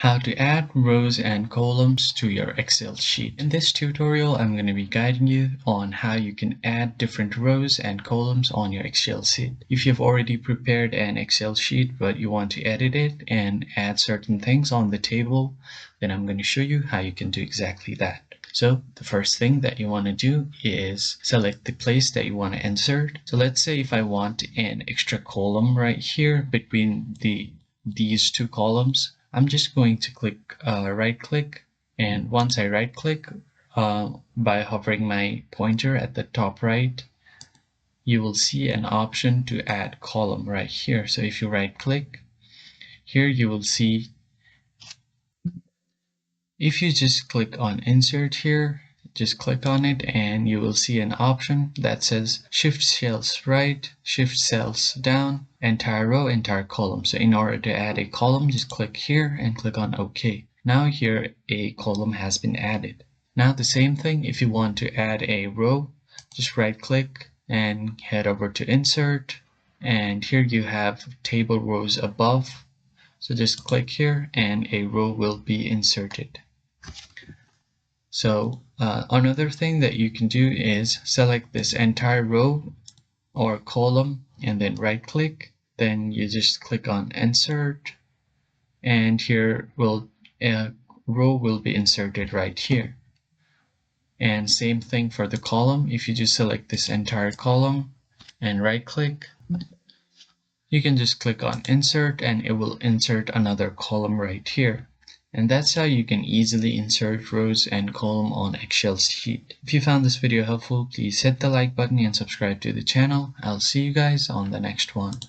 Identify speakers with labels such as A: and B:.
A: How to add rows and columns to your Excel sheet. In this tutorial, I'm going to be guiding you on how you can add different rows and columns on your Excel sheet. If you've already prepared an Excel sheet but you want to edit it and add certain things on the table, then I'm going to show you how you can do exactly that. So the first thing that you want to do is select the place that you want to insert. So let's say if I want an extra column right here between these two columns, I'm just going to right click, and once I right click by hovering my pointer at the top right, you will see an option to add column right here. So if you right click here, you will see, if you just click on insert here, just click on it and you will see an option that says shift cells right, shift cells down, entire row, entire column. So in order to add a column, just click here and click on OK. Now here a column has been added. Now the same thing, if you want to add a row, just right click and head over to insert, and here you have table rows above. So just click here and a row will be inserted. So another thing that you can do is select this entire row or column and then right click, then you just click on insert, and here a row will be inserted right here. And same thing for the column. If you just select this entire column and right click, you can just click on insert and it will insert another column right here. And that's how you can easily insert rows and column on Excel sheet. If you found this video helpful, please hit the like button and subscribe to the channel. I'll see you guys on the next one.